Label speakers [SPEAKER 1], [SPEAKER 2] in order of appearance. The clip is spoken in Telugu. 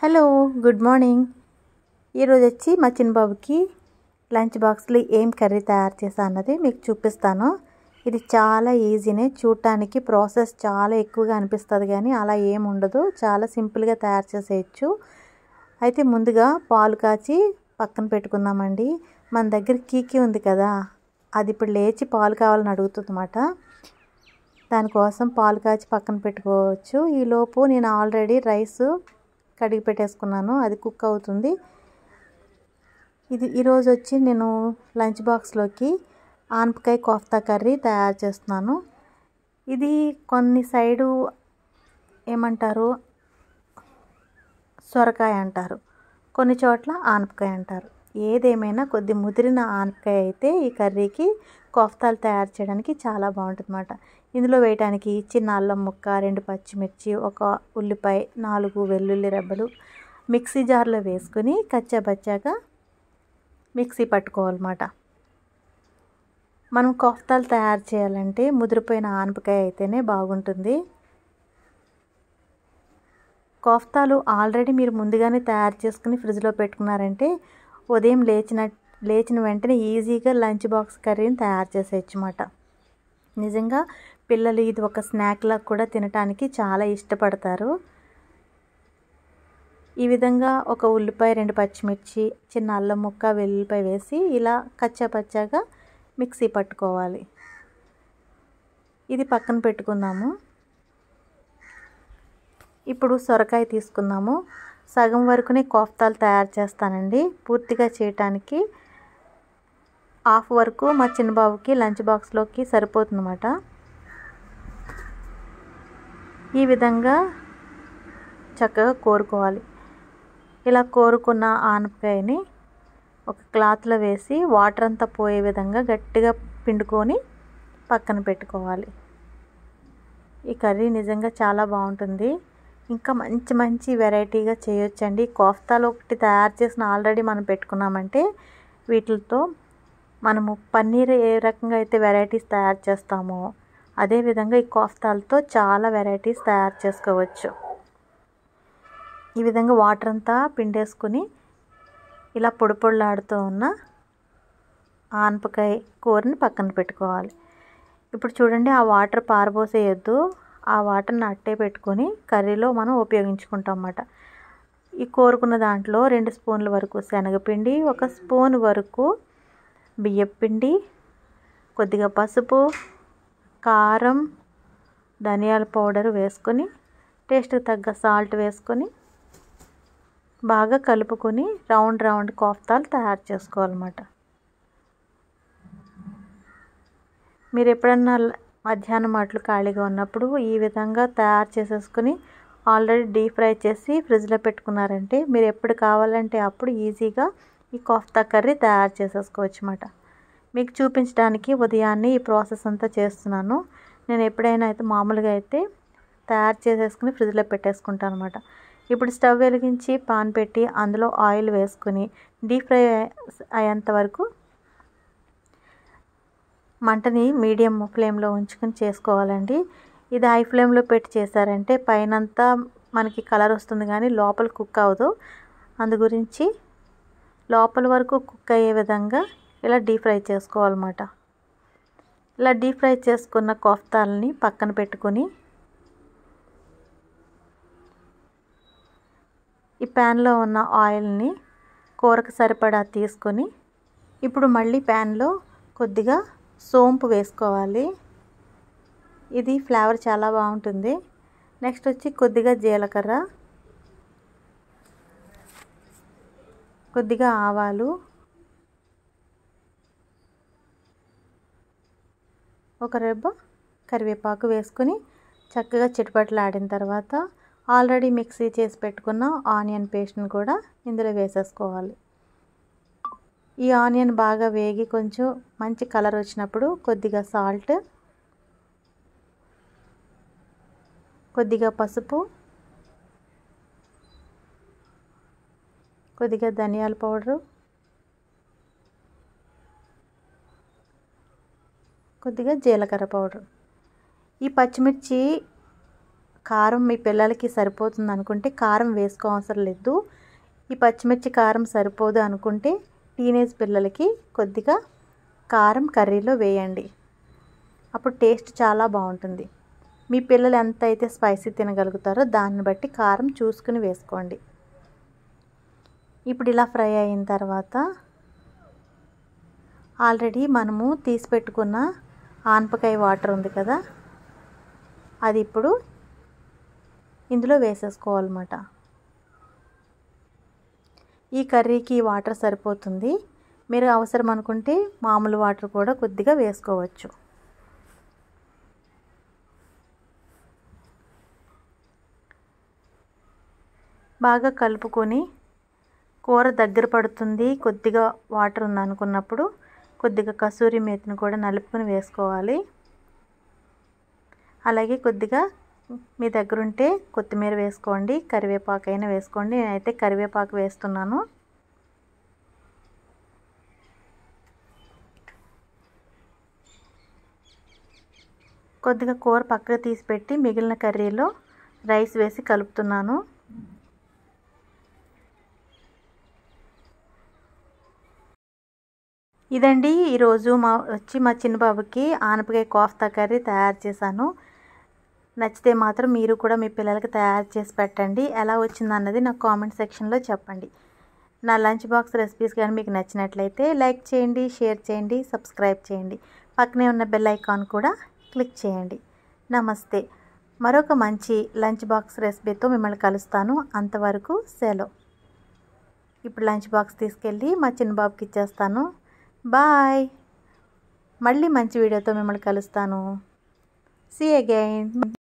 [SPEAKER 1] Hello, good morning. ఈరోజు వచ్చి మా చిన్నబాబుకి లంచ్ బాక్స్లో ఏం కర్రీ తయారు చేసా అన్నది మీకు చూపిస్తాను. ఇది చాలా ఈజీనే, చూడటానికి ప్రాసెస్ చాలా ఎక్కువగా అనిపిస్తుంది కానీ అలా ఏం ఉండదు, చాలా సింపుల్గా తయారు చేసేయచ్చు. అయితే ముందుగా పాలు కాచి పక్కన పెట్టుకుందామండి. మన దగ్గర కీకి ఉంది కదా, అది ఇప్పుడు లేచి పాలు కావాలని అడుగుతుందన్నమాట. దానికోసం పాలు కాచి పక్కన పెట్టుకోవచ్చు. ఈలోపు నేను ఆల్రెడీ రైస్ కడిగి పెట్టేసుకున్నాను, అది కుక్ అవుతుంది. ఈరోజు వచ్చి నేను లంచ్ బాక్స్లోకి ఆనపకాయ కోఫ్తా కర్రీ తయారు చేస్తున్నాను. ఇది కొన్ని సైడు ఏమంటారు, సొరకాయ అంటారు, కొన్ని చోట్ల ఆనపకాయ అంటారు. ఏదేమైనా కొద్ది ముదిరిన ఆనపకాయ అయితే ఈ కర్రీకి కోఫ్తాలు తయారు చేయడానికి చాలా బాగుంటుంది అన్నమాట. ఇందులో వేయడానికి చిన్న అల్లం ముక్క, 2 పచ్చిమిర్చి, 1 ఉల్లిపాయ, 4 వెల్లుల్లి రెబ్బలు మిక్సీ జార్లో వేసుకొని కచ్చాబచ్చాగా మిక్సీ పట్టుకోవాలన్నమాట. మనం కోఫ్తాలు తయారు చేయాలంటే ముదిరిపోయిన ఆనపకాయ అయితేనే బాగుంటుంది. కోఫ్తాలు ఆల్రెడీ మీరు ముందుగానే తయారు చేసుకుని ఫ్రిడ్జ్లో పెట్టుకున్నారంటే ఉదయం లేచిన వెంటనే ఈజీగా లంచ్ బాక్స్ కర్రీని తయారు చేసేయచ్చు అన్నమాట. నిజంగా పిల్లలు ఇది ఒక స్నాక్లా కూడా తినడానికి చాలా ఇష్టపడతారు. ఈ విధంగా 1 ఉల్లిపాయ, 2 పచ్చిమిర్చి, చిన్న అల్లం ముక్క, వెల్లుల్లిపాయ వేసి ఇలా కచ్చాపచ్చాగా మిక్సీ పట్టుకోవాలి. ఇది పక్కన పెట్టుకుందాము. ఇప్పుడు సొరకాయ తీసుకుందాము. సగం వరకునే కోఫ్తాలు తయారు చేస్తానండి. పూర్తిగా చేయటానికి హాఫ్ వరకు మా చిన్నబాబుకి లంచ్ బాక్స్లోకి సరిపోతుందన్నమాట. ఈ విధంగా చక్కగా కోరుకోవాలి. ఇలా కోరుకున్న ఆనపకాయని ఒక క్లాత్లో వేసి వాటర్ అంతా పోయే విధంగా గట్టిగా పిండుకొని పక్కన పెట్టుకోవాలి. ఈ కర్రీ నిజంగా చాలా బాగుంటుంది. ఇంకా మంచి మంచి వెరైటీగా చేయొచ్చండి. కోఫ్తాలు ఒకటి తయారు చేసిన ఆల్రెడీ మనం పెట్టుకున్నామంటే వీటితో మనము పన్నీర్ ఏ రకంగా అయితే వెరైటీస్ తయారు చేస్తామో అదేవిధంగా ఈ కోఫ్తాలతో చాలా వెరైటీస్ తయారు చేసుకోవచ్చు. ఈ విధంగా వాటర్ అంతా పిండేసుకుని ఇలా పొడి పొడిలాడుతూ ఉన్న ఆనపకాయ కూరని పక్కన పెట్టుకోవాలి. ఇప్పుడు చూడండి, ఆ వాటర్ పారబోసేయద్దు, ఆ వాటర్ని అట్టే పెట్టుకొని కర్రీలో మనం ఉపయోగించుకుంటాం అన్నమాట. ఈ కోరుకున్న దాంట్లో 2 స్పూన్ల వరకు శనగపిండి, 1 స్పూన్ వరకు బియ్యపిండి, కొద్దిగా పసుపు, కారం, ధనియాల పౌడర్ వేసుకొని టేస్ట్కి తగ్గ సాల్ట్ వేసుకొని బాగా కలుపుకొని రౌండ్ కోఫ్తాలు తయారు చేసుకోవాలన్నమాట. మీరు ఎప్పుడన్నా మధ్యాహ్నం అట్లు ఖాళీగా ఉన్నప్పుడు ఈ విధంగా తయారు చేసేసుకుని ఆల్రెడీ డీప్ ఫ్రై చేసి ఫ్రిడ్జ్లో పెట్టుకున్నారంటే మీరు ఎప్పుడు కావాలంటే అప్పుడు ఈజీగా ఈ కోఫ్తా కర్రీ తయారు చేసేసుకోవచ్చు అన్నమాట. మీకు చూపించడానికి ఉదయాన్నే ఈ ప్రాసెస్ అంతా చేస్తున్నాను. నేను ఎప్పుడైనా అయితే మామూలుగా అయితే తయారు చేసేసుకుని ఫ్రిడ్జ్లో పెట్టేసుకుంటాను అన్నమాట. ఇప్పుడు స్టవ్ వెలిగించి పాన్ పెట్టి అందులో ఆయిల్ వేసుకుని డీప్ ఫ్రై అయ్యేంత వరకు మంటని మీడియం ఫ్లేమ్లో ఉంచుకొని చేసుకోవాలండి. ఇది హై ఫ్లేమ్లో పెట్టి చేశారంటే పైనంతా మనకి కలర్ వస్తుంది కానీ లోపల కుక్ అవ్వదు. అందు గురించి లోపల వరకు కుక్ అయ్యే విధంగా ఇలా డీప్ ఫ్రై చేసుకోవాలన్నమాట. ఇలా డీప్ ఫ్రై చేసుకున్న కోఫ్తాలని పక్కన పెట్టుకొని ఈ ప్యాన్లో ఉన్న ఆయిల్ని కూరకు సరిపడా తీసుకొని ఇప్పుడు మళ్ళీ ప్యాన్లో కొద్దిగా సోంపు వేసుకోవాలి. ఇది ఫ్లేవర్ చాలా బాగుంటుంది. నెక్స్ట్ వచ్చి కొద్దిగా జీలకర్ర, కొద్దిగా ఆవాలు, 1 రెబ్బ కరివేపాకు వేసుకొని చక్కగా చిటపటలాడిన తర్వాత ఆల్రెడీ మిక్సీ చేసి పెట్టుకున్న ఆనియన్ పేస్ట్ని కూడా ఇందులో వేసేసుకోవాలి. ఈ ఆనియన్ బాగా వేగి కొంచెం మంచి కలర్ వచ్చినప్పుడు కొద్దిగా సాల్ట్, కొద్దిగా పసుపు, కొద్దిగా ధనియాల పౌడరు, కొద్దిగా జీలకర్ర పౌడర్. ఈ పచ్చిమిర్చి కారం మీ పిల్లలకి సరిపోతుంది అనుకుంటే కారం వేసుకోవసరం లేదు. ఈ పచ్చిమిర్చి కారం సరిపోదు అనుకుంటే టీనేజ్ పిల్లలకి కొద్దిగా కారం కర్రీలో వేయండి. అప్పుడు టేస్ట్ చాలా బాగుంటుంది. మీ పిల్లలు ఎంత అయితే స్పైసీ తినగలుగుతారో దాన్ని బట్టి కారం చూసుకుని వేసుకోండి. ఇప్పుడు ఇలా ఫ్రై అయిన తర్వాత ఆల్రెడీ మనము తీసి పెట్టుకున్న ఆనపకాయ వాటర్ ఉంది కదా, అది ఇప్పుడు ఇందులో వేసేసుకోవాలన్నమాట. ఈ కర్రీకి వాటర్ సరిపోతుంది. మీరు అవసరం అనుకుంటే మామూలు వాటర్ కూడా కొద్దిగా వేసుకోవచ్చు. బాగా కలుపుకొని కూర దగ్గర పడుతుంది, కొద్దిగా వాటర్ ఉంది అనుకున్నప్పుడు కొద్దిగా కసూరి మేతిని కూడా నలుపుకొని వేసుకోవాలి. అలాగే కొద్దిగా మీ దగ్గర ఉంటే కొత్తిమీర వేసుకోండి, కరివేపాకు అయినా వేసుకోండి. నేనైతే కరివేపాకు వేస్తున్నాను. కొద్దిగా కూర పక్కకు తీసి పెట్టి మిగిలిన కర్రీలో రైస్ వేసి కలుపుతున్నాను. ఇదండి ఈరోజు మా చిన్న బాబుకి ఆనపకాయ కోఫ్తా కర్రీ తయారు చేశాను. నచ్చితే మాత్రం మీరు కూడా మీ పిల్లలకి తయారు చేసి పెట్టండి. ఎలా వచ్చిందన్నది నాకు కామెంట్ సెక్షన్లో చెప్పండి. నా లంచ్ బాక్స్ రెసిపీస్ కానీ మీకు నచ్చినట్లయితే లైక్ చేయండి, షేర్ చేయండి, సబ్స్క్రైబ్ చేయండి. పక్కనే ఉన్న బెల్ ఐకాన్ కూడా క్లిక్ చేయండి. నమస్తే. మరొక మంచి లంచ్ బాక్స్ రెసిపీతో మిమ్మల్ని కలుస్తాను. అంతవరకు సెలవు. ఇప్పుడు లంచ్ బాక్స్ తీసుకెళ్ళి మా చిన్న బాబుకి ఇచ్చేస్తాను. బాయ్. మళ్ళీ మంచి వీడియోతో మిమ్మల్ని కలుస్తాను. See again.